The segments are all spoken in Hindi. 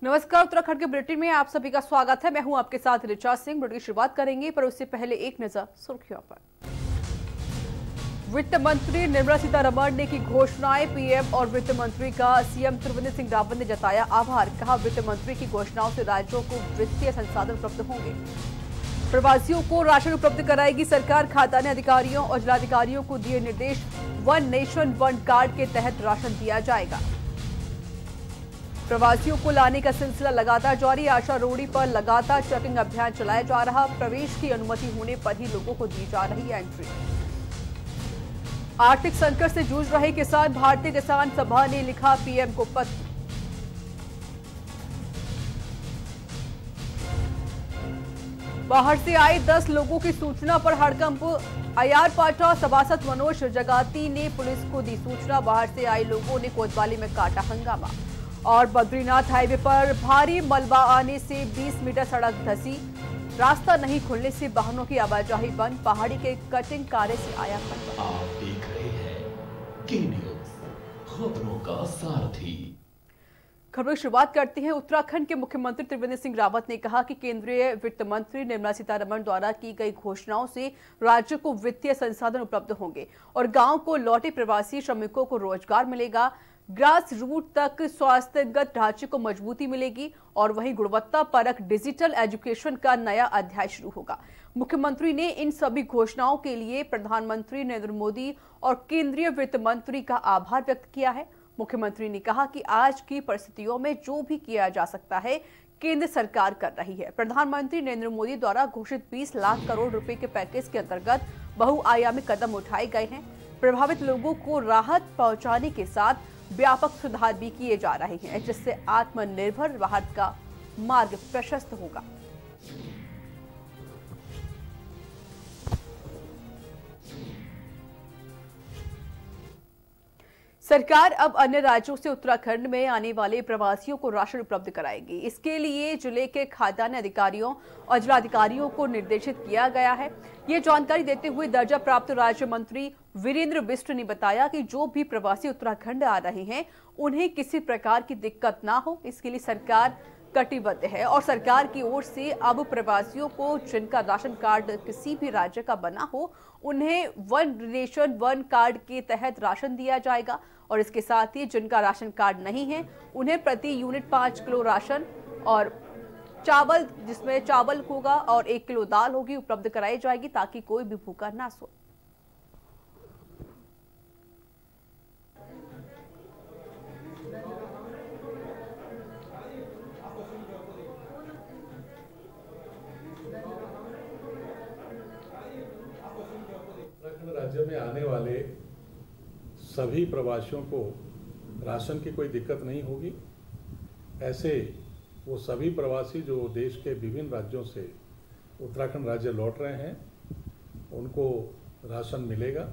नमस्कार, उत्तराखंड के बुलेटिन में आप सभी का स्वागत है। मैं हूं आपके साथ ऋचा सिंह। बुलेटिन की शुरुआत करेंगे, पर उससे पहले एक नजर सुर्खियों पर। वित्त मंत्री निर्मला सीतारमण ने की घोषणाएं। पीएम और वित्त मंत्री का सीएम त्रिवेंद्र सिंह रावत ने जताया आभार। कहा, वित्त मंत्री की घोषणाओं से राज्यों को वित्तीय संसाधन उपलब्ध होंगे। प्रवासियों को राशन उपलब्ध कराएगी सरकार। खाद्यान्न अधिकारियों और जिलाधिकारियों को दिए निर्देश। वन नेशन वन कार्ड के तहत राशन दिया जाएगा। प्रवासियों को लाने का सिलसिला लगातार जारी। आशा रोड़ी पर लगातार चेकिंग अभियान चलाया जा रहा। प्रवेश की अनुमति होने पर ही लोगों को दी जा रही है एंट्री। आर्थिक संकट से जूझ रहे किसान। भारतीय किसान सभा ने लिखा पीएम को पत्र। बाहर से आए 10 लोगों की सूचना पर हड़कंप। अयारपाटा सभासद मनोज जगाती ने पुलिस को दी सूचना। बाहर से आए लोगों ने कोतवाली में काटा हंगामा। और बद्रीनाथ हाईवे पर भारी मलबा आने से 20 मीटर सड़क धंसी। रास्ता नहीं खुलने से वाहनों की आवाजाही बंद। पहाड़ी के कटिंग कार्य से आया खतरा। आप देख रहे हैं के न्यूज़, खबरों का सारथी। खबरों की शुरुआत करते हैं। उत्तराखंड के मुख्यमंत्री त्रिवेंद्र सिंह रावत ने कहा कि केंद्रीय वित्त मंत्री निर्मला सीतारमण द्वारा की गई घोषणाओं से राज्य को वित्तीय संसाधन उपलब्ध होंगे और गांव को लौटे प्रवासी श्रमिकों को रोजगार मिलेगा। ग्रास रूट तक स्वास्थ्यगत ढांचे को मजबूती मिलेगी और वहीं गुणवत्ता परक डिजिटल एजुकेशन का नया अध्याय शुरू होगा। मुख्यमंत्री ने इन सभी घोषणाओं के लिए प्रधानमंत्री नरेंद्र मोदी और केंद्रीय वित्त मंत्री का आभार व्यक्त किया है। मुख्यमंत्री ने कहा कि आज की परिस्थितियों में जो भी किया जा सकता है केंद्र सरकार कर रही है। प्रधानमंत्री नरेंद्र मोदी द्वारा घोषित 20 लाख करोड़ रुपए के पैकेज के अंतर्गत बहुआयामी कदम उठाए गए हैं। प्रभावित लोगों को राहत पहुंचाने के साथ व्यापक सुधार भी किए जा रहे हैं, जिससे आत्मनिर्भर भारत का मार्ग प्रशस्त होगा। सरकार अब अन्य राज्यों से उत्तराखंड में आने वाले प्रवासियों को राशन उपलब्ध कराएगी। इसके लिए जिले के खाद्यान्न अधिकारियों और जिलाधिकारियों को निर्देशित किया गया है। ये जानकारी देते हुए दर्जा प्राप्त राज्य मंत्री वीरेंद्र बिष्ट ने बताया कि जो भी प्रवासी उत्तराखंड आ रहे हैं उन्हें किसी प्रकार की दिक्कत ना हो, इसके लिए सरकार कटिबद्ध है और सरकार की ओर से अब प्रवासियों को जिनका राशन कार्ड किसी भी राज्य का बना हो उन्हें वन नेशन वन कार्ड के तहत राशन दिया जाएगा। और इसके साथ ही जिनका राशन कार्ड नहीं है उन्हें प्रति यूनिट 5 किलो राशन और चावल, जिसमें चावल होगा और 1 किलो दाल होगी, उपलब्ध कराई जाएगी ताकि कोई भी भूखा ना सो। राज्य में आने वाले सभी प्रवासियों को राशन की कोई दिक्कत नहीं होगी। ऐसे वो सभी प्रवासी जो देश के विभिन्न राज्यों से उत्तराखंड राज्य लौट रहे हैं उनको राशन मिलेगा।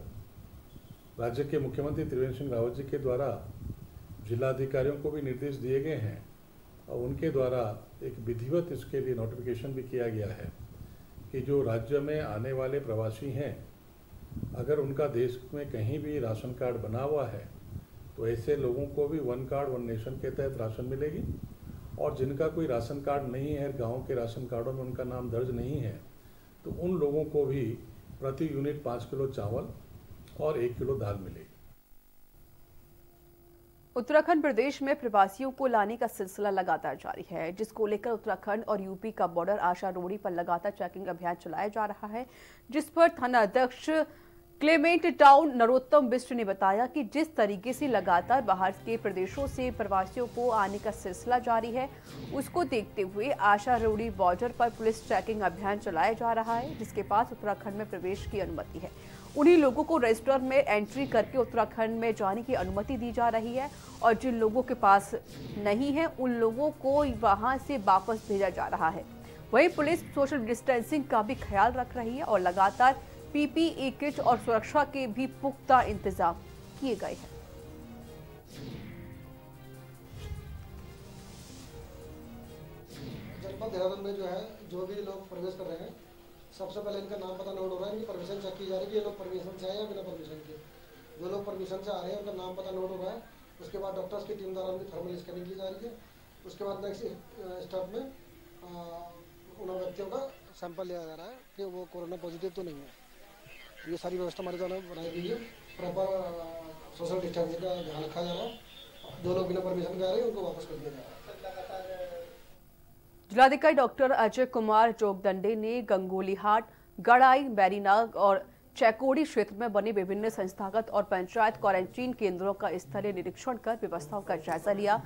राज्य के मुख्यमंत्री त्रिवेंद्र सिंह रावत जी के द्वारा जिलाधिकारियों को भी निर्देश दिए गए हैं और उनके द्वारा एक विधिवत इसके लिए नोटिफिकेशन भी किया गया है कि जो राज्य में आने वाले प्रवासी हैं अगर उनका देश में कहीं भी राशन कार्ड बना हुआ है तो ऐसे लोगों को भी वन कार्ड वन नेशन के तहत राशन मिलेगी। और जिनका कोई राशन कार्ड नहीं है, गांव के राशन कार्डों में उनका नाम दर्ज नहीं है, तो उन लोगों को भी प्रति यूनिट 5 किलो चावल और 1 किलो दाल मिलेगी। उत्तराखंड प्रदेश में प्रवासियों को लाने का सिलसिला लगातार जारी है, जिसको लेकर उत्तराखंड और यूपी का बॉर्डर आशा रोड़ी पर लगातार चेकिंग अभियान चलाया जा रहा है, जिस पर थाना अध्यक्ष क्लेमेंट टाउन नरोत्तम बिष्ट ने बताया कि जिस तरीके से लगातार बाहर के प्रदेशों से प्रवासियों को आने का सिलसिला जारी है, उसको देखते हुए आशा रोड़ी बॉर्डर पर पुलिस चेकिंग अभियान चलाया जा रहा है, जिसके पास उत्तराखंड में प्रवेश की अनुमति है उन्हीं लोगों को रजिस्टर में एंट्री करके उत्तराखंड में जाने की अनुमति दी जा रही है और जिन लोगों के पास नहीं है उन लोगों को वहां से वापस भेजा जा रहा है। वहीं पुलिस सोशल डिस्टेंसिंग का भी ख्याल रख रही है और लगातार पीपीई किट और सुरक्षा के भी पुख्ता इंतजाम किए गए हैं। जनपद देहरादून में जो भी लोग प्रवेश कर रहे हैं सबसे पहले इनका नाम पता नोट हो रहा है, इनकी परमिशन चेक की जा रही है कि ये लोग परमिशन से आए या बिना परमिशन के। जो लोग परमिशन से आ रहे हैं उनका नाम पता नोट हो रहा है। उसके बाद डॉक्टर्स की टीम द्वारा उनकी थर्मल स्कैनिंग की जा रही है उसके बाद नेक्स्ट स्टेप में उन व्यक्तियों का सैंपल लिया जा रहा है कि वो कोरोना पॉजिटिव तो नहीं है। ये सारी व्यवस्था हमारे द्वारा बनाई गई है। प्रॉपर सोशल डिस्टेंसिंग का ध्यान रखा जा रहा है। जो लोग बिना परमिशन के आ रहे हैं उनको वापस कर दिया जा रहा है। जिलाधिकारी डॉक्टर अजय कुमार जोगदंडे ने गंगोलीहाट, गड़ाई, बैरीनाग और चैकोड़ी क्षेत्र में बने विभिन्न संस्थागत और पंचायत क्वारंटीन केंद्रों का स्थलीय निरीक्षण कर व्यवस्थाओं का जायजा लिया।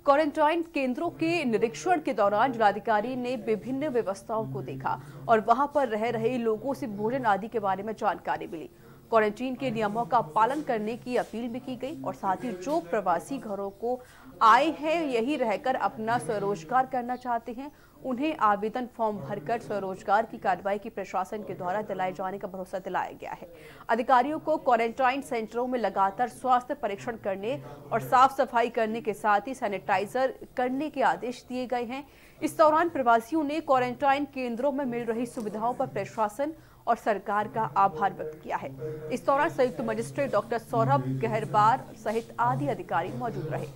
क्वारंटाइन केंद्रों के निरीक्षण के दौरान जिलाधिकारी ने विभिन्न व्यवस्थाओं को देखा और वहां पर रह रहे लोगों से भोजन आदि के बारे में जानकारी मिली। क्वारंटीन के नियमों का पालन करने की अपील भी की गई और साथ ही जो प्रवासी घरों को आए हैं, यही रहकर अपना स्वरोजगार करना चाहते हैं, उन्हें आवेदन फॉर्म भरकर स्वरोजगार की कार्रवाई की प्रशासन के द्वारा दिलाए जाने का भरोसा दिलाया गया है। अधिकारियों को क्वारंटाइन सेंटरों में लगातार स्वास्थ्य परीक्षण करने और साफ सफाई करने के साथ ही सैनिटाइजर करने के आदेश दिए गए हैं। इस दौरान प्रवासियों ने क्वारंटाइन केंद्रों में मिल रही सुविधाओं पर प्रशासन और सरकार का आभार व्यक्त किया है। इस दौरान संयुक्त मजिस्ट्रेट डॉक्टर सौरभ गहरबार सहित आदि अधिकारी मौजूद रहे।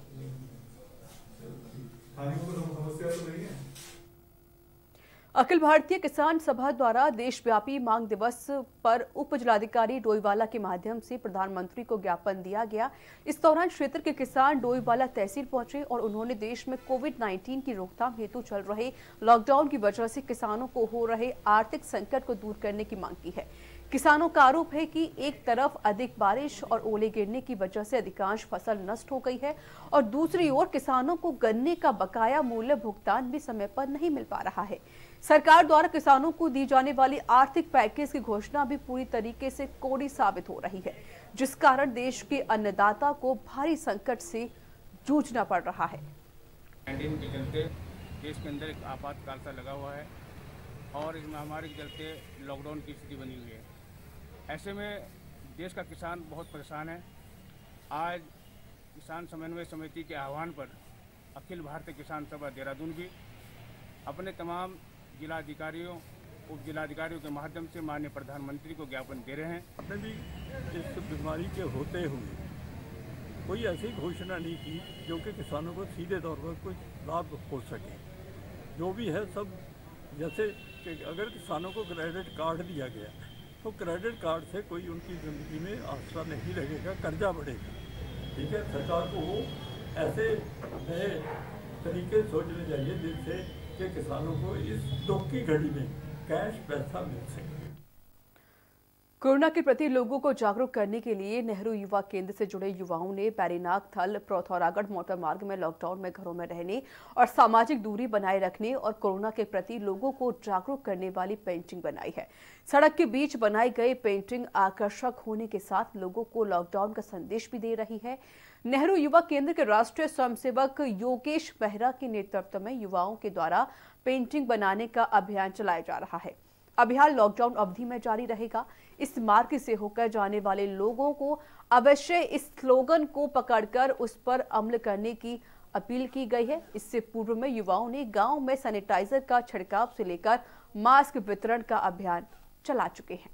अखिल भारतीय किसान सभा द्वारा देशव्यापी मांग दिवस पर उप जिलाधिकारी डोईवाला के माध्यम से प्रधानमंत्री को ज्ञापन दिया गया। इस दौरान क्षेत्र के किसान डोईवाला तहसील पहुंचे और उन्होंने देश में कोविड-19 की रोकथाम हेतु चल रहे लॉकडाउन की वजह से किसानों को हो रहे आर्थिक संकट को दूर करने की मांग की है। किसानों का आरोप है कि एक तरफ अधिक बारिश और ओले गिरने की वजह से अधिकांश फसल नष्ट हो गई है और दूसरी ओर किसानों को गन्ने का बकाया मूल्य भुगतान भी समय पर नहीं मिल पा रहा है। सरकार द्वारा किसानों को दी जाने वाली आर्थिक पैकेज की घोषणा भी पूरी तरीके से कोड़ी साबित हो रही है, जिस कारण देश के अन्नदाता को भारी संकट से जूझना पड़ रहा है। 19 के चलते देश के अंदर एक आपातकाल सा लगा हुआ है और इस महामारी के चलते लॉकडाउन की स्थिति बनी हुई है। ऐसे में देश का किसान बहुत परेशान है। आज किसान समन्वय समिति के आह्वान पर अखिल भारतीय किसान सभा देहरादून भी अपने तमाम जिलाधिकारियों, उप जिलाधिकारियों के माध्यम से माननीय प्रधानमंत्री को ज्ञापन दे रहे हैं। आपने भी इस बीमारी के होते हुए कोई ऐसी घोषणा नहीं की जो कि किसानों को सीधे तौर पर कुछ लाभ हो सके। जो भी है सब, जैसे कि अगर किसानों को क्रेडिट कार्ड दिया गया तो क्रेडिट कार्ड से कोई उनकी ज़िंदगी में आसरा नहीं लगेगा, कर्जा बढ़ेगा। ठीक है, सरकार को ऐसे नए तरीके सोचने चाहिए जिससे कि किसानों को इस दुख की घड़ी में कैश पैसा मिल सके। कोरोना के प्रति लोगों को जागरूक करने के लिए नेहरू युवा केंद्र से जुड़े युवाओं ने बैरीनाग थल प्रौथौरागढ़ मोटर मार्ग में लॉकडाउन में घरों में रहने और सामाजिक दूरी बनाए रखने और कोरोना के प्रति लोगों को जागरूक करने वाली पेंटिंग बनाई है। सड़क के बीच बनाई गई पेंटिंग आकर्षक होने के साथ लोगों को लॉकडाउन का संदेश भी दे रही है। नेहरू युवा केंद्र के राष्ट्रीय स्वयंसेवक योगेश मेहरा के नेतृत्व में युवाओं के द्वारा पेंटिंग बनाने का अभियान चलाया जा रहा है। अभियान लॉकडाउन अवधि में जारी रहेगा। इस मार्ग से होकर जाने वाले लोगों को अवश्य इस स्लोगन को पकड़कर उस पर अमल करने की अपील की गई है। इससे पूर्व में युवाओं ने गांव में सैनिटाइजर का छिड़काव से लेकर मास्क वितरण का अभियान चला चुके हैं।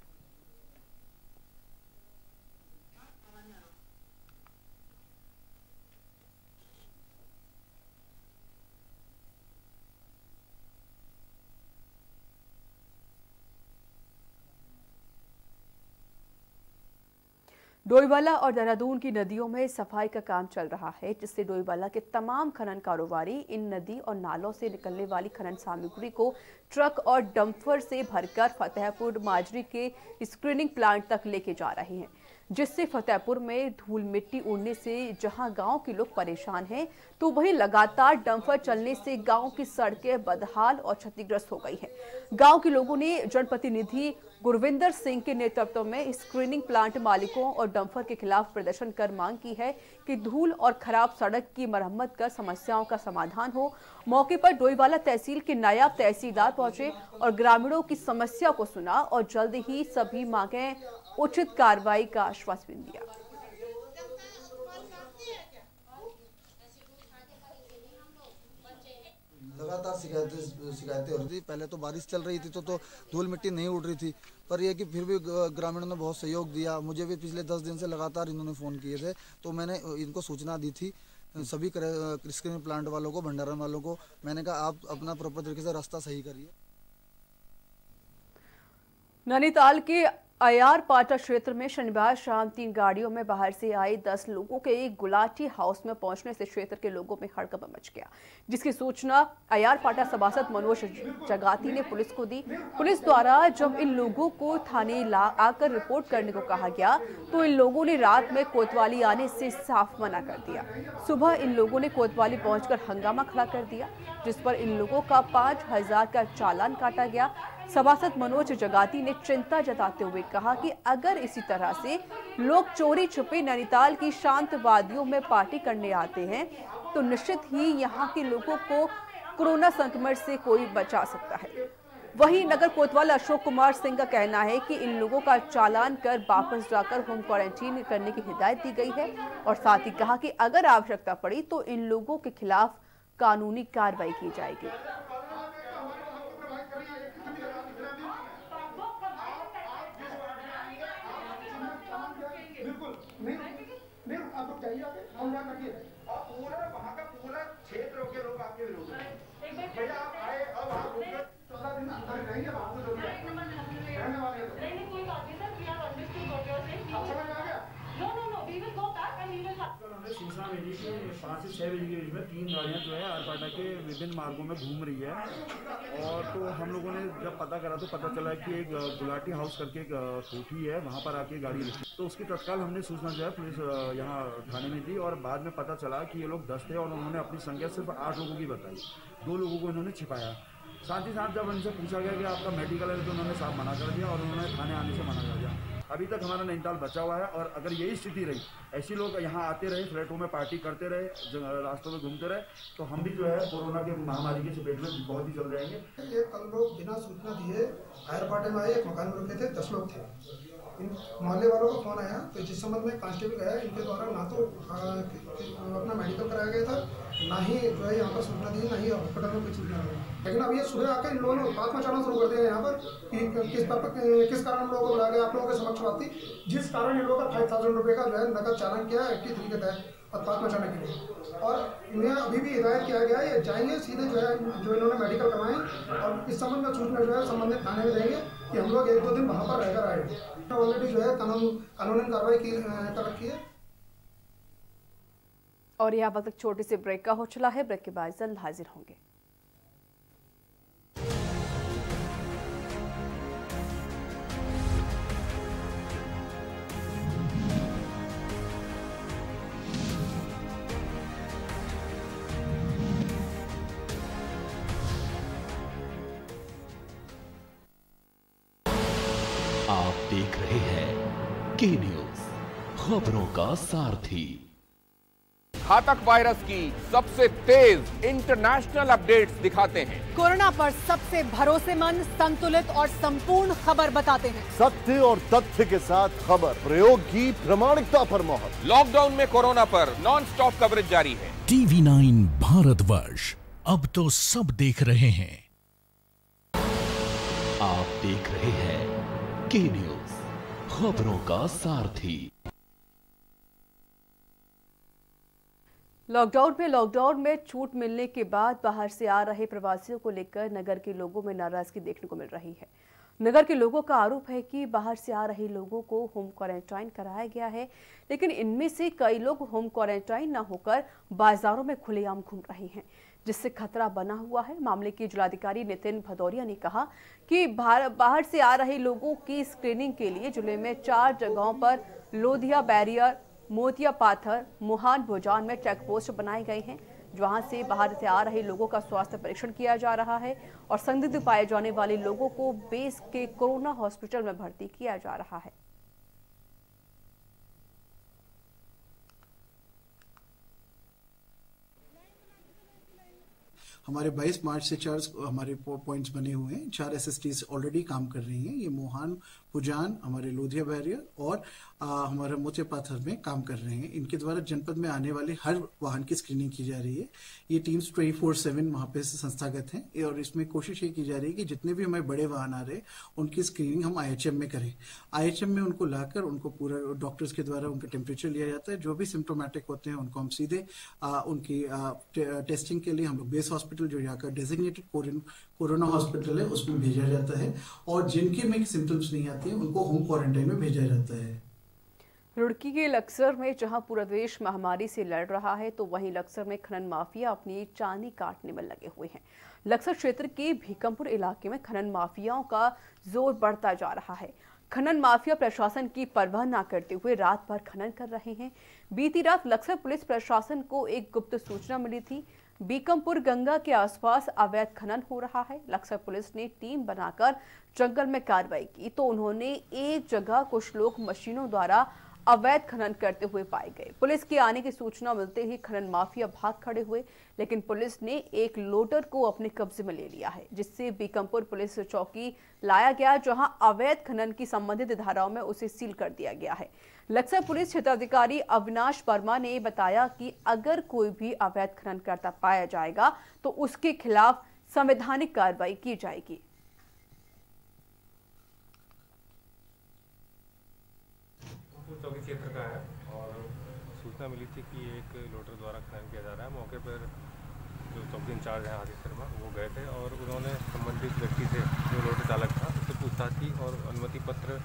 डोईवाला और देहरादून की नदियों में सफाई का काम चल रहा है, जिससे डोईवाला के तमाम खनन कारोबारी इन नदी और नालों से निकलने वाली खनन सामग्री को ट्रक और डंपर से भरकर फतेहपुर माजरी के स्क्रीनिंग प्लांट तक लेके जा रहे हैं, जिससे फतेहपुर में धूल मिट्टी उड़ने से जहां गांव के लोग परेशान हैं, तो वहीं लगातार डंपर चलने से गांव की सड़कें बदहाल और क्षतिग्रस्त हो गई हैं। गांव के लोगों ने जनप्रतिनिधि गुरविंदर सिंह के नेतृत्व में स्क्रीनिंग प्लांट मालिकों और डंपर के खिलाफ प्रदर्शन कर मांग की है कि धूल और खराब सड़क की मरम्मत कर समस्याओं का समाधान हो। मौके पर डोईवाला तहसील के नायब तहसीलदार पहुंचे और ग्रामीणों की समस्या को सुना और जल्द ही सभी मांगें उचित कार्रवाई का आश्वासन दिया। लगातार शिकायतें हो रही थी। पहले तो बारिश चल रही थी तो धूल मिट्टी नहीं उड़ रही थी, पर यह कि फिर भी ग्रामीणों ने बहुत सहयोग दिया। मुझे भी पिछले 10 दिन से लगातार इन्होंने फ़ोन किए थे, तो मैंने इनको सूचना दी थी सभी क्रिस्क्रीम प्लांट वालों को, भंडारण वालों को मैंने कहा आप अपना प्रॉपर तरीके से रास्ता सही करिए। नैनीताल के अयार पाटा क्षेत्र में शनिवार शाम 3 गाड़ियों में बाहर से आए 10 लोगों के एक गुलाटी हाउस में पहुंचने से क्षेत्र के लोगों में हड़कंप मच गया, जिसकी सूचना अयार पाटा सभासद मनोज जगाती ने पुलिस को दी। पुलिस द्वारा जब इन लोगों को थाने आकर रिपोर्ट करने को कहा गया तो इन लोगों ने रात में कोतवाली आने से साफ मना कर दिया। सुबह इन लोगों ने कोतवाली पहुंचकर हंगामा खड़ा कर दिया, जिस पर इन लोगों का 5,000 का चालान काटा गया। सभासद मनोज जगाती ने चिंता जताते हुए कहा कि अगर इसी तरह से लोग चोरी छुपे नैनीताल की शांत वादियों में पार्टी करने आते हैं तो निश्चित ही यहां के लोगों को कोरोना संक्रमण से कोई बचा सकता है। वहीं नगर कोतवाल अशोक कुमार सिंह का कहना है कि इन लोगों का चालान कर वापस जाकर होम क्वारंटीन करने की हिदायत दी गई है और साथ ही कहा कि अगर आवश्यकता पड़ी तो इन लोगों के खिलाफ कानूनी कार्रवाई की जाएगी। नहीं आप लोग चाहिए आके हम यहाँ रखिए और पूरा वहाँ का पूरा क्षेत्र के लोग आपके विरोध में भैया आप आए अब आप 14 दिन अंदर रहेंगे बाहर से लोग रहने वाले नहीं कोई बात नहीं sir we are understood what you are saying आप समझ में आ गया no we will go back and we will हमने सूचना मिली कि 5 से 6 बजे के बीच में 3 गाड़ियाँ जो है आरपाटा के विभिन्न मार्गों में घूम रही है और तो हम लोगों ने जब पता करा तो पता चला कि एक गुलाटी हाउस करके एक कोठी है, वहाँ पर आके गाड़ी रुकी तो उसकी तत्काल हमने सूचना जो है पुलिस यहाँ थाने में दी और बाद में पता चला कि ये लोग 10 थे और उन्होंने अपनी संख्या सिर्फ 8 लोगों की बताई, 2 लोगों को इन्होंने छिपाया। साथ ही साथ जब उनसे पूछा गया कि आपका मेडिकल है तो उन्होंने साफ मना कर दिया और उन्होंने थाने आने से मना कर दिया। अभी तक हमारा नैनीताल बचा हुआ है और अगर यही स्थिति रही, ऐसे लोग यहाँ आते रहे, फ्लैटों में पार्टी करते रहे, रास्तों में घूमते रहे तो हम भी जो है कोरोना के महामारी की चपेट में बहुत ही चल जाएंगे। ये कल लोग बिना सूचना दिए आयरपाटे में आए, एक मकान में रुके थे, 10 लोग थे। इन मोहल्ले वालों को फोन आया तो जिस संबंध में कांस्टेबल गया, इनके द्वारा ना तो अपना मेडिकल कराया गया था, ना ही जो है यहाँ पर सूचना दी, ना ही हॉस्पिटल में कोई सूचना दी। लेकिन अब ये सुबह आकर इन लोगों ने उत्पात मचाना शुरू कर दिया यहाँ पर कि किस कारण लोगों को बुलाया गया। आप लोगों के समक्ष बात थी जिस कारण इन लोगों का 5,000 रुपये का जो है नकद चालान किया 83 के तहत उत्पात मचाने के लिए और इन्हें अभी भी हिदायत किया गया है ये जाएंगे सीधे जो है जो इन्होंने मेडिकल करवाएं और इस संबंध में सूचना जो है संबंधित थाने में देंगे कि हम लोग 1-2 दिन वहाँ पर रहकर आए। ऑलरेडी जो है कानूनी कार्रवाई कर रखी है। और यहाँ वक्त छोटे से ब्रेक का हो चला है, ब्रेक के बाद जल्द हाजिर होंगे। आप देख रहे हैं के न्यूज, खबरों का सारथी। घातक वायरस की सबसे तेज इंटरनेशनल अपडेट्स दिखाते हैं। कोरोना पर सबसे भरोसेमंद, संतुलित और संपूर्ण खबर बताते हैं। सत्य और तथ्य के साथ खबर, प्रयोग की प्रामाणिकता पर मोहर। लॉकडाउन में कोरोना पर नॉन स्टॉप कवरेज जारी है। TV9 भारतवर्ष, अब तो सब देख रहे हैं। आप देख रहे हैं के न्यूज, खबरों का सारथी। लॉकडाउन में छूट मिलने के बाद बाहर से आ रहे प्रवासियों को लेकर नगर के लोगों में नाराजगी देखने को मिल रही है। नगर के लोगों का आरोप है कि बाहर से आ रहे लोगों को होम क्वारंटाइन कराया गया है, लेकिन इनमें से कई लोग होम क्वारंटाइन न होकर बाजारों में खुलेआम घूम रहे हैं, जिससे खतरा बना हुआ है। मामले की जिलाधिकारी नितिन भदौरिया ने कहा कि बाहर से आ रहे लोगों की स्क्रीनिंग के लिए जिले में 4 जगहों पर लोधिया बैरियर, मोतिया पाथर, मुहान भोजान में चेक पोस्ट बनाए गए हैं, जहां से बाहर से आ रहे लोगों का स्वास्थ्य परीक्षण किया जा रहा है और संदिग्ध पाए जाने वाले लोगों को बेस के कोरोना हॉस्पिटल में भर्ती किया जा रहा है। हमारे 22 मार्च से 4 हमारे पॉइंट्स बने हुए हैं। 4 SSTs ऑलरेडी काम कर रही हैं। ये मोहान, पुजान, हमारे लोधिया बैरियर और हमारा मोचे पाथर में काम कर रहे हैं। इनके द्वारा जनपद में आने वाले हर वाहन की स्क्रीनिंग की जा रही है। ये टीम्स 24/7 वहाँ पे संस्थागत हैं और इसमें कोशिश ये की जा रही है कि जितने भी हमारे बड़े वाहन आ रहे हैं उनकी स्क्रीनिंग हम IHM में करें। IHM में उनको लाकर उनको पूरा डॉक्टर्स के द्वारा उनका टेम्परेचर लिया जाता है। जो भी सिम्टोमेटिक होते हैं उनको हम सीधे उनकी टेस्टिंग के लिए हम लोग बेस हॉस्पिटल, जो यहाँ का डेजिग्नेटेड कोरोना हॉस्पिटल है, उसमें भेजा जाता है और जिनके में सिम्टम्स नहीं आते हैं उनको होम क्वारंटाइन में भेजा जाता है। रुड़की के लक्सर में जहां पूरा देश महामारी से लड़ रहा है, तो वहीं लक्सर में खनन माफिया अपनी चांदी काटने में लगे हुए हैं। लक्सर क्षेत्र के भीकमपुर इलाके में खनन माफियाओं का जोर बढ़ता जा रहा है। खनन माफिया प्रशासन की परवाह न करते हुए रात भर खनन कर रहे हैं। बीती रात लक्सर पुलिस प्रशासन को एक गुप्त सूचना मिली थी, बीकमपुर गंगा के आसपास अवैध खनन हो रहा है। लक्सर पुलिस ने टीम बनाकर जंगल में कार्रवाई की तो उन्होंने एक जगह कुछ लोग मशीनों द्वारा अवैध खनन करते हुए पाए गए। पुलिस के आने की सूचना मिलते ही खनन माफिया भाग खड़े हुए, लेकिन पुलिस ने एक लोडर को अपने कब्जे में ले लिया है, जिससे बीकमपुर पुलिस चौकी लाया गया, जहां अवैध खनन की संबंधित धाराओं में उसे सील कर दिया गया है। लक्सर पुलिस क्षेत्राधिकारी अविनाश वर्मा ने बताया कि अगर कोई भी अवैध खनन करता पाया जाएगा तो उसके खिलाफ संवैधानिक कार्रवाई की जाएगी। चौकी क्षेत्र का है और सूचना मिली थी कि एक लोडर द्वारा खनन किया जा रहा है। मौके पर जो चौकी इंचार्ज हैं आदित्य शर्मा, वो गए थे और उन्होंने संबंधित व्यक्ति से, जो लोडर चालक था, उससे पूछताछ की और अनुमति पत्र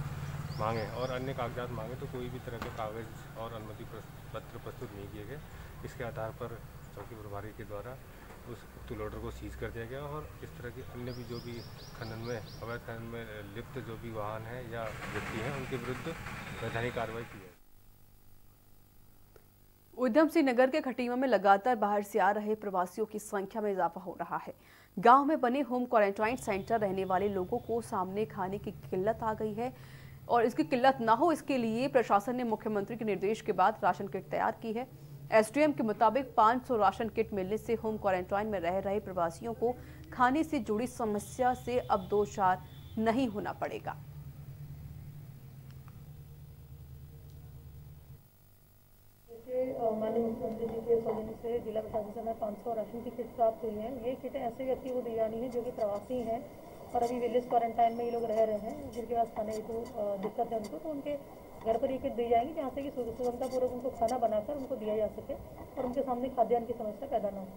मांगे और अन्य कागजात मांगे, तो कोई भी तरह के कागज और अनुमति पत्र प्रस्तुत नहीं किए गए। इसके आधार पर चौकी प्रभारी के द्वारा उस लोडर को सीज कर दिया गया और इस तरह की अन्य भी जो भी खनन में, अवैध खनन में लिप्त जो भी वाहन है या व्यक्ति हैं, उनके विरुद्ध वैधानिक कार्रवाई की है। उधम सिंह नगर के खटीमा में लगातार बाहर से आ रहे प्रवासियों की संख्या में इजाफा हो रहा है। गांव में बने होम क्वारंटाइन सेंटर रहने वाले लोगों को सामने खाने की किल्लत आ गई है और इसकी किल्लत ना हो, इसके लिए प्रशासन ने मुख्यमंत्री के निर्देश के बाद राशन किट तैयार की है। SDM के मुताबिक 500 राशन किट मिलने से होम क्वारंटाइन में रह रहे प्रवासियों को खाने से जुड़ी समस्या से अब दो चार नहीं होना पड़ेगा। माननीय मुख्यमंत्री जी के सौजन्य से जिला प्रशासन से हमें 500 राशन की किट प्राप्त हुई हैं। ये किटें ऐसे व्यक्ति को दी जानी है जो कि प्रवासी हैं और अभी विलेज क्वारंटाइन में ये लोग रह रहे हैं, जिनके पास खाने की दिक्कत है उनको, तो उनके घर पर ये किट दी जाएंगी, जहाँ से कि सुगमतापूर्वक उनको खाना बनाकर उनको दिया जा सके और उनके सामने खाद्यान्न की समस्या पैदा न हो।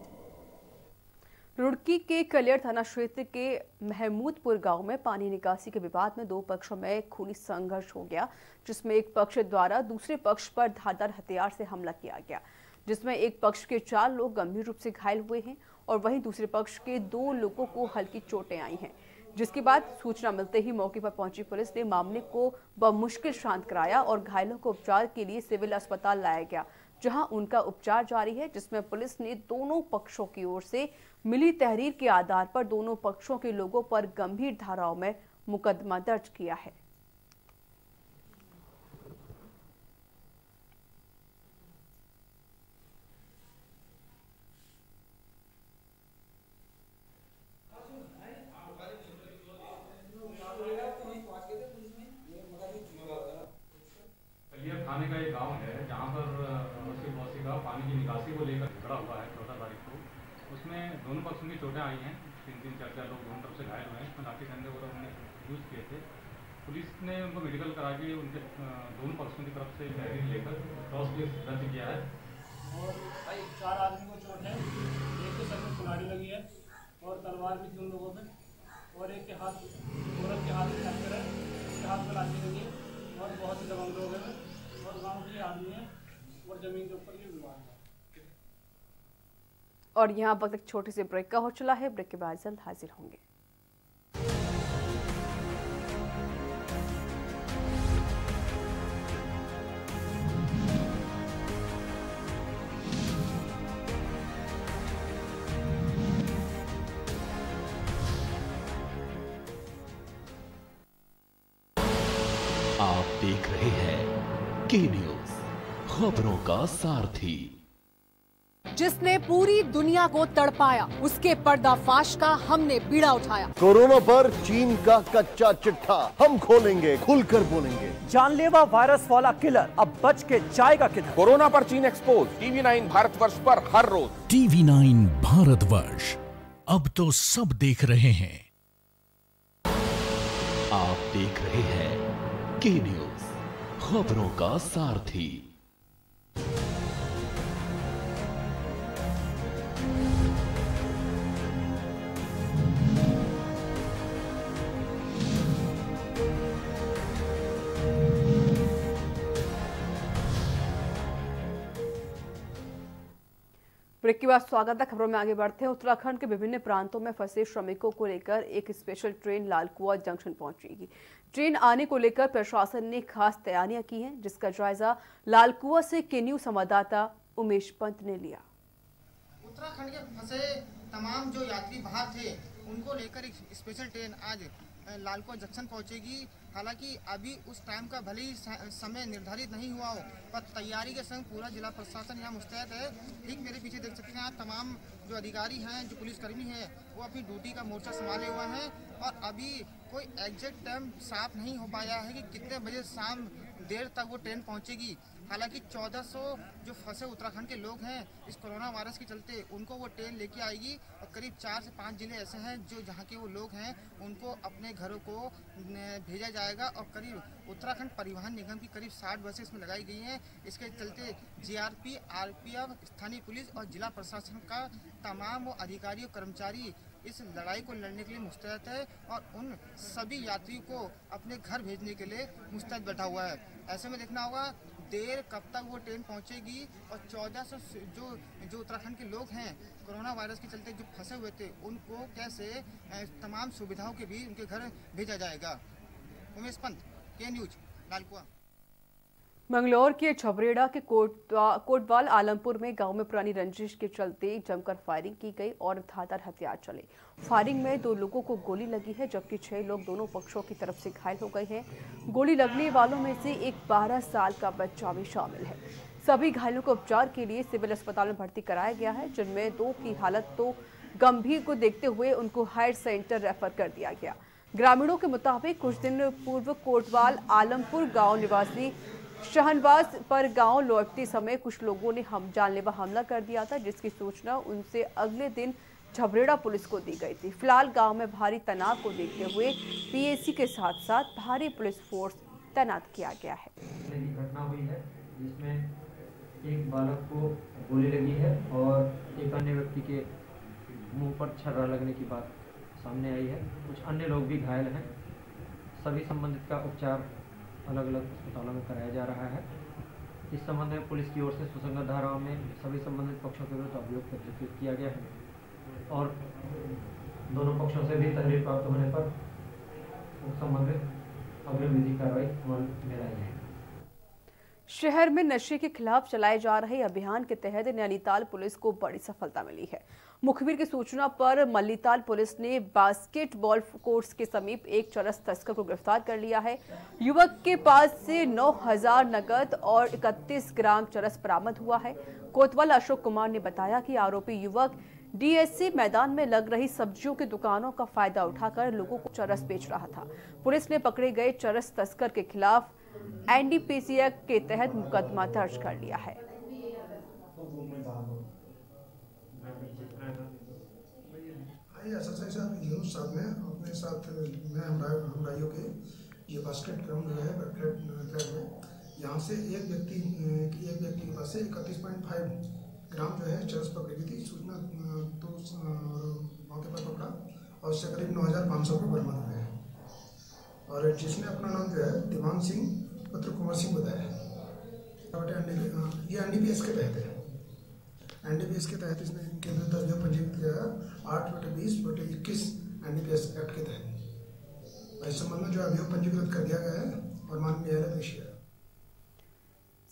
रुड़की के कलियर थाना क्षेत्र के महमूदपुर गांव में पानी निकासी के विवाद में दो पक्षों में खूनी संघर्ष हो गया, जिसमें एक पक्ष द्वारा दूसरे पक्ष पर धारदार हथियार से हमला किया गया, जिसमें एक पक्ष के 4 लोग गंभीर रूप से घायल हुए हैं और वहीं दूसरे पक्ष के 2 लोगों को हल्की चोटें आई हैं। जिसके बाद सूचना मिलते ही मौके पर पहुंची पुलिस ने मामले को बमुश्किल शांत कराया और घायलों को उपचार के लिए सिविल अस्पताल लाया गया, जहां उनका उपचार जारी है, जिसमें पुलिस ने दोनों पक्षों की ओर से मिली तहरीर के आधार पर दोनों पक्षों के लोगों पर गंभीर धाराओं में मुकदमा दर्ज किया है। थाने का एक गांव है जहां पर उसके पड़ोसी का पानी की निकासी को लेकर झगड़ा हुआ है 14 तारीख को। उसमें दोनों पक्षों की चोटें आई हैं, 3-3, 4-4 लोग दोनों तरफ से घायल हुए हैं। इसमें लाठी डंडे वगैरह उन्होंने यूज़ किए थे। पुलिस ने उनको मेडिकल करा के उनके दोनों पक्षों की तरफ से तहरीर लेकर क्रॉस केस दर्ज किया है। और 4 आदमी को चोट है, एक के सर में कुल्हाड़ी लगी है और तलवार भी 2 लोगों पे, और एक के हाथ, औरत के हाथ में फ्रैक्चर है, उसके हाथ में लाठी लगी है और बहुत ही दबंग लोग हैं और गांव के आदमी है और जमीन के ऊपर ये विवाद है। और यहाँ वक्त एक छोटे से ब्रेक का हो चला है। ब्रेक के बाद जल्द हाजिर होंगे। आप देख रहे हैं के न्यूज, खबरों का सारथी। जिसने पूरी दुनिया को तड़पाया, उसके पर्दाफाश का हमने बीड़ा उठाया। कोरोना पर चीन का कच्चा चिट्ठा हम खोलेंगे, खुलकर बोलेंगे। जानलेवा वायरस वाला किलर अब बच के जाएगा किधर? कोरोना पर चीन एक्सपोज, TV9 भारतवर्ष पर हर रोज। TV9 भारतवर्ष, अब तो सब देख रहे हैं। आप देख रहे हैं के न्यूज, खबरों का सारथी। ब्रेक के बाद स्वागत है। खबरों में आगे बढ़ते हैं। उत्तराखंड के विभिन्न प्रांतों में फंसे श्रमिकों को लेकर एक स्पेशल ट्रेन लालकुआं जंक्शन पहुंचेगी। ट्रेन आने को लेकर प्रशासन ने खास तैयारियां की हैं, जिसका जायजा लालकुआं से के न्यूज संवाददाता उमेश पंत ने लिया। उत्तराखंड के फंसे तमाम जो यात्री बाहर थे, उनको लेकर एक स्पेशल ट्रेन आज लालकुआं जंक्शन पहुंचेगी। हालांकि अभी उस टाइम का भले ही समय निर्धारित नहीं हुआ हो, पर तैयारी के संग पूरा जिला प्रशासन यहाँ मुस्तैद है। ठीक मेरे पीछे देख सकते हैं आप, तमाम जो अधिकारी हैं, जो पुलिसकर्मी हैं, वो अपनी ड्यूटी का मोर्चा संभाले हुए हैं। और अभी कोई एग्जैक्ट टाइम साफ नहीं हो पाया है कि कितने बजे शाम देर तक वो ट्रेन पहुंचेगी। हालांकि 1400 जो फंसे उत्तराखंड के लोग हैं इस कोरोना वायरस के चलते, उनको वो ट्रेन लेके आएगी। और करीब 4 से 5 जिले ऐसे हैं जो जहां के वो लोग हैं, उनको अपने घरों को भेजा जाएगा। और करीब उत्तराखंड परिवहन निगम की करीब 60 बसें इसमें लगाई गई हैं। इसके चलते GRP, RPF, स्थानीय पुलिस और जिला प्रशासन का तमाम वो अधिकारी और कर्मचारी इस लड़ाई को लड़ने के लिए मुस्तैद है और उन सभी यात्रियों को अपने घर भेजने के लिए मुस्तैद बैठा हुआ है। ऐसे में देखना होगा देर कब तक वो ट्रेन पहुंचेगी और 1400 जो उत्तराखंड के लोग हैं कोरोना वायरस के चलते जो फंसे हुए थे, उनको कैसे तमाम सुविधाओं के बीच उनके घर भेजा जाएगा। उमेश पंत, के न्यूज, लालकुआं। मंगलौर के छबरेड़ा के कोटवाल आलमपुर में गांव में पुरानी रंजिश के चलते जमकर फायरिंग की गई और धारदार हथियार चले। फायरिंग में 2 लोगों को गोली लगी है, जबकि 6 लोग दोनों पक्षों की तरफ से घायल हो गए हैं। गोली लगने वालों में से एक 12 साल का बच्चा भी शामिल है। सभी घायलों को उपचार के लिए सिविल अस्पताल में भर्ती कराया गया है, जिनमें 2 की हालत तो गंभीर को देखते हुए उनको हायर सेंटर रेफर कर दिया गया। ग्रामीणों के मुताबिक कुछ दिन पूर्व कोटवाल आलमपुर गाँव निवासी शहनवाज पर गांव लौटते समय कुछ लोगों ने जानलेवा हमला कर दिया था, जिसकी सूचना उनसे अगले दिन छबरेड़ा पुलिस को दी गई थी। फिलहाल गांव में भारी तनाव को देखते हुए PAC के साथ साथ भारी पुलिस फोर्स तैनात किया गया है। घटना हुई है जिसमें एक बालक को गोली लगी है और एक अन्य व्यक्ति के मुंह पर छर्रा लगने की बात सामने आई है। कुछ अन्य लोग भी घायल हैं। सभी संबंधित का उपचार अलग अलग अस्पतालों में कराया जा रहा है। इस संबंध में पुलिस की ओर से सुसंगत धाराओं में सभी संबंधित पक्षों के विरुद्ध अभियोग पंजीकृत किया गया है और दोनों पक्षों से भी तहरीर प्राप्त होने पर संबंधित अग्रिम विधिक कार्रवाई अमल में लाई जाएगी। शहर में नशे के खिलाफ चलाए जा रहे अभियान के तहत नैनीताल पुलिस को बड़ी सफलता मिली है। मुखबिर की सूचना पर मल्लीताल पुलिस ने बास्केटबॉल कोर्ट के समीप एक चरस तस्कर को गिरफ्तार कर लिया है। युवक के पास से 9000 नकद और 31 ग्राम चरस बरामद हुआ है। कोतवाल अशोक कुमार ने बताया कि आरोपी युवक DSC मैदान में लग रही सब्जियों की दुकानों का फायदा उठाकर लोगों को चरस बेच रहा था। पुलिस ने पकड़े गए चरस तस्कर के खिलाफ NDPC एक्ट के तहत मुकदमा दर्ज कर लिया है। SSI साहब यूनुस साहब ने अपने साथ में हमराइयों के ये बास्केट ग्राउंड जो है फ्लैट में यहाँ से एक व्यक्ति के पास से 31.5 ग्राम जो है चरस पकड़ी गई थी। सूचना तो मौके पर पकड़ा और उससे करीब 9500 रुपये बरामद हुए हैं। और जिसने अपना नाम जो है दिवान सिंह पुत्र कुंवर सिंह बताया। ये NDPS के तहत है। NDPS के तहत इसने इनके विरुद्ध अभियोग पंजीकृत किया है 8/20/21 NDPS एक्ट के तहत। इस संबंध में जो अभियोग पंजीकृत कर दिया गया है और माननीय न्यायालय पेश किया।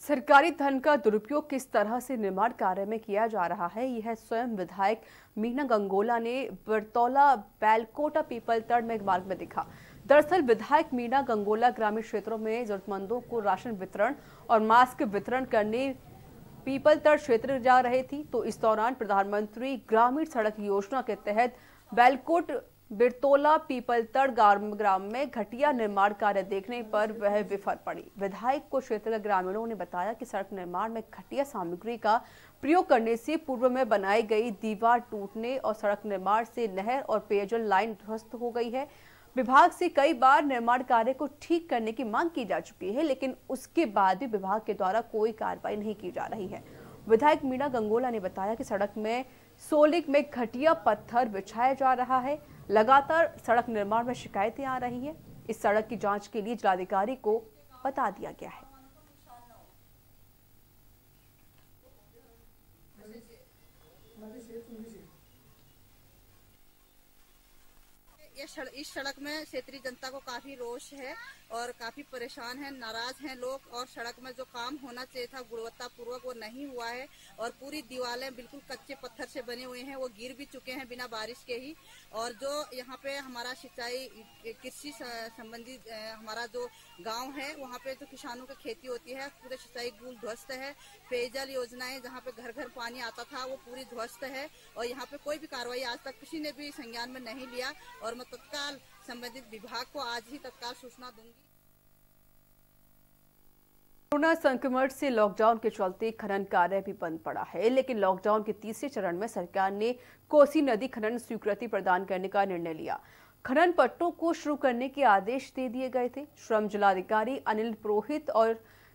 सरकारी धन का दुरुपयोग किस तरह से निर्माण कार्य में किया जा रहा है, यह स्वयं विधायक मीना गंगोला ने बरतौला बैलकोटा पीपलतड़ में मार्ग में दिखा। दरअसल विधायक मीना गंगोला ग्रामीण क्षेत्रों में जरूरतमंदों को राशन वितरण और मास्क वितरण करने पीपलतड़ क्षेत्र जा रही थी, तो इस दौरान प्रधानमंत्री ग्रामीण सड़क योजना के तहत बैलकोट बिरतोला पीपलतड़ ग्राम में घटिया निर्माण कार्य देखने पर वह विफल पड़ी। विधायक को क्षेत्र के ग्रामीणों ने बताया कि सड़क निर्माण में घटिया सामग्री का प्रयोग करने से पूर्व में बनाई गई दीवार टूटने और सड़क निर्माण से नहर और पेयजल लाइन ध्वस्त हो गई है। विभाग से कई बार निर्माण कार्य को ठीक करने की मांग की जा चुकी है, लेकिन उसके बाद भी विभाग के द्वारा कोई कार्रवाई नहीं की जा रही है। विधायक मीणा गंगोला ने बताया कि सड़क में सोलिंग में घटिया पत्थर बिछाया जा रहा है। लगातार सड़क निर्माण में शिकायतें आ रही हैं। इस सड़क की जांच के लिए जिलाधिकारी को बता दिया गया है। इस सड़क में क्षेत्रीय जनता को काफी रोष है और काफी परेशान है, नाराज हैं लोग। और सड़क में जो काम होना चाहिए था गुणवत्ता पूर्वक वो नहीं हुआ है और पूरी दीवारें बिल्कुल कच्चे पत्थर से बने हुए हैं, वो गिर भी चुके हैं बिना बारिश के ही। और जो यहाँ पे हमारा सिंचाई कृषि संबंधी हमारा जो गांव है वहाँ पे जो किसानों की खेती होती है पूरे सिंचाई गुल ध्वस्त है। पेयजल योजनाएं जहाँ पे घर घर पानी आता था वो पूरी ध्वस्त है और यहाँ पे कोई भी कार्रवाई आज तक किसी ने भी संज्ञान में नहीं लिया और मैं तत्काल संबंधित विभाग को आज ही तत्काल सूचना दूंगी। कोरोना संक्रमण से लॉकडाउन के चलते खनन कार्य भी बंद पड़ा है, लेकिन लॉकडाउन के तीसरे चरण में सरकार ने कोसी नदी खनन स्वीकृति प्रदान करने का निर्णय लिया। खनन पट्टों को शुरू करने के आदेश दे दिए गए थे। श्रम जिलाधिकारी अनिल पुरोहित और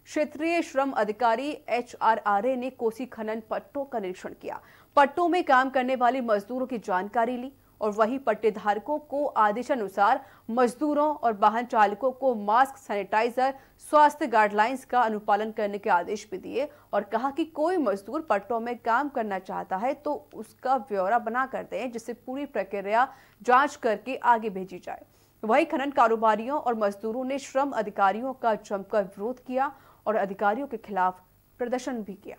क्षेत्रीय श्रम अधिकारी HRRA ने कोसी खनन पट्टों का निरीक्षण किया। पट्टों में काम करने वाले मजदूरों की जानकारी ली और वही पट्टेधारकों को आदेशानुसार मजदूरों और वाहन चालकों को मास्क, सैनिटाइजर, स्वास्थ्य गाइडलाइंस का अनुपालन करने के आदेश भी दिए और कहा कि कोई मजदूर पट्टों में काम करना चाहता है तो उसका ब्यौरा बना कर दें, जिससे पूरी प्रक्रिया जांच करके आगे भेजी जाए। वहीं खनन कारोबारियों और मजदूरों ने श्रम अधिकारियों का जमकर विरोध किया और अधिकारियों के खिलाफ प्रदर्शन भी किया।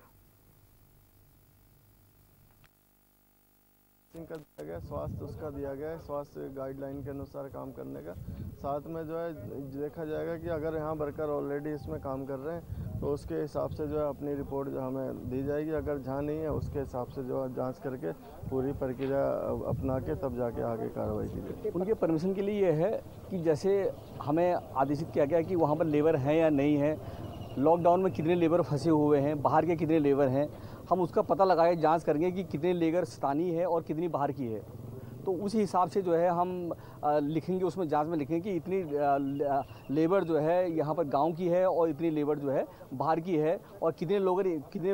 का दिया गया, स्वास्थ्य उसका दिया गया है, स्वास्थ्य गाइडलाइन के अनुसार काम करने का। साथ में जो है देखा जाएगा कि अगर यहाँ वर्कर ऑलरेडी इसमें काम कर रहे हैं तो उसके हिसाब से जो है अपनी रिपोर्ट जो हमें दी जाएगी। अगर जहाँ नहीं है उसके हिसाब से जो है जांच करके पूरी प्रक्रिया अपना के तब जाके आगे कार्रवाई की जाएगी। उनके परमिशन के लिए ये है कि जैसे हमें आदेशित किया गया कि वहाँ पर लेबर हैं या नहीं है, लॉकडाउन में कितने लेबर फंसे हुए हैं, बाहर के कितने लेबर हैं, हम उसका पता लगाए जांच करेंगे कि कितने लेबर स्थानीय है और कितनी बाहर की है। तो उसी हिसाब से जो है हम लिखेंगे, उसमें जांच में लिखेंगे कि इतनी लेबर जो है यहाँ पर गांव की है और इतनी लेबर जो है बाहर की है और कितने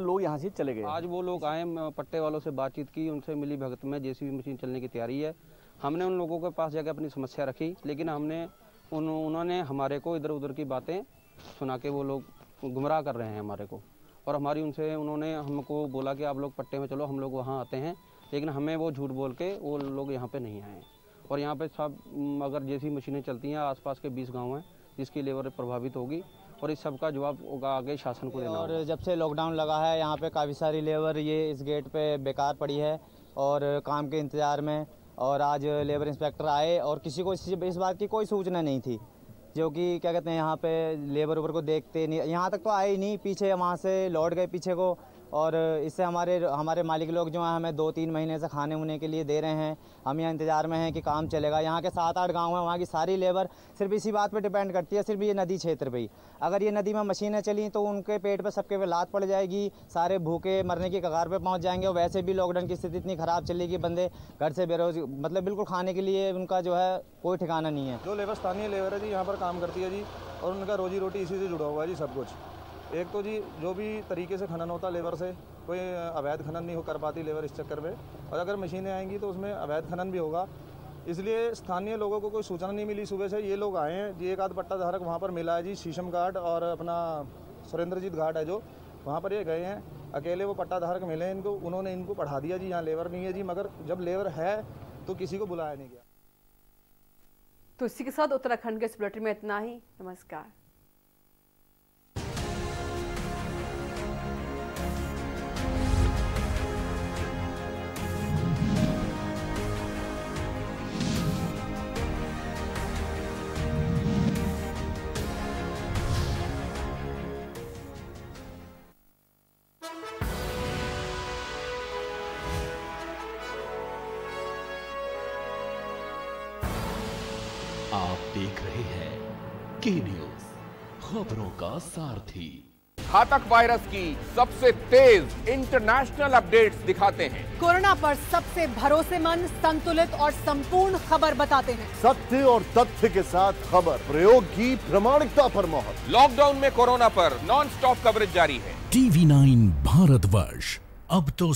लोग यहाँ से चले गए। आज वो लोग आए, पट्टे वालों से बातचीत की, उनसे मिली भगत में जेसीबी मशीन चलने की तैयारी है। हमने उन लोगों के पास जाकर अपनी समस्या रखी, लेकिन उन्होंने हमारे को इधर उधर की बातें सुना के वो लोग गुमराह कर रहे हैं हमारे को। और उन्होंने हमको बोला कि आप लोग पट्टे में चलो, हम लोग वहाँ आते हैं, लेकिन हमें वो झूठ बोल के वो लोग यहाँ पे नहीं आए। और यहाँ पे सब अगर जैसी मशीनें चलती हैं, आसपास के 20 गांव हैं जिसकी लेबर प्रभावित होगी और इस सब का जवाब होगा आगे शासन को देना। और जब से लॉकडाउन लगा है यहाँ पे काफ़ी सारी लेबर ये इस गेट पे बेकार पड़ी है और काम के इंतज़ार में। और आज लेबर इंस्पेक्टर आए और किसी को इस बात की कोई सूचना नहीं थी, जो कि क्या कहते हैं यहाँ पे लेबर ऊपर को देखते नहीं, यहाँ तक तो आए ही नहीं, पीछे वहाँ से लौट गए पीछे को। और इससे हमारे मालिक लोग जो हैं हमें 2-3 महीने से खाने उने के लिए दे रहे हैं। हम यहाँ इंतज़ार में हैं कि काम चलेगा। यहाँ के 7-8 गांव हैं, वहाँ की सारी लेबर सिर्फ इसी बात पे डिपेंड करती है, सिर्फ ये नदी क्षेत्र पे ही। अगर ये नदी में मशीनें चली तो उनके पेट पे सबके पे लात पड़ जाएगी, सारे भूखे मरने की कगार पे पहुँच जाएंगे। और वैसे भी लॉकडाउन की स्थिति इतनी ख़राब चलेगी, बंदे घर से मतलब बिल्कुल खाने के लिए उनका जो है कोई ठिकाना नहीं है। जो लेबर स्थानीय लेबर है जी यहाँ पर काम करती है जी, और उनका रोजी रोटी इसी से जुड़ा हुआ है जी सब कुछ। एक तो जी जो भी तरीके से खनन होता लेबर से, कोई अवैध खनन नहीं कर पाती लेबर इस चक्कर में, और अगर मशीनें आएंगी तो उसमें अवैध खनन भी होगा। इसलिए स्थानीय लोगों को कोई सूचना नहीं मिली। सुबह से ये लोग आए हैं जी, एक आध पट्टा धारक वहाँ पर मिला है जी, शीशम घाट और अपना सुरेंद्रजीत घाट है जो, वहाँ पर ये गए हैं अकेले, वो पट्टा धारक मिले हैं इनको, उन्होंने इनको पढ़ा दिया जी यहाँ लेबर नहीं है जी। मगर जब लेबर है तो किसी को बुलाया नहीं गया। तो इसी के साथ उत्तराखंड के इस बुलेटिन में इतना ही। नमस्कार। आप देख रहे हैं के न्यूज, खबरों का सारथी। घातक वायरस की सबसे तेज इंटरनेशनल अपडेट्स दिखाते हैं। कोरोना पर सबसे भरोसेमंद, संतुलित और संपूर्ण खबर बताते हैं। सत्य और तथ्य के साथ खबर, प्रयोग की प्रामाणिकता पर मोहर। लॉकडाउन में कोरोना पर नॉन स्टॉप कवरेज जारी है। TV9 भारतवर्ष, अब तो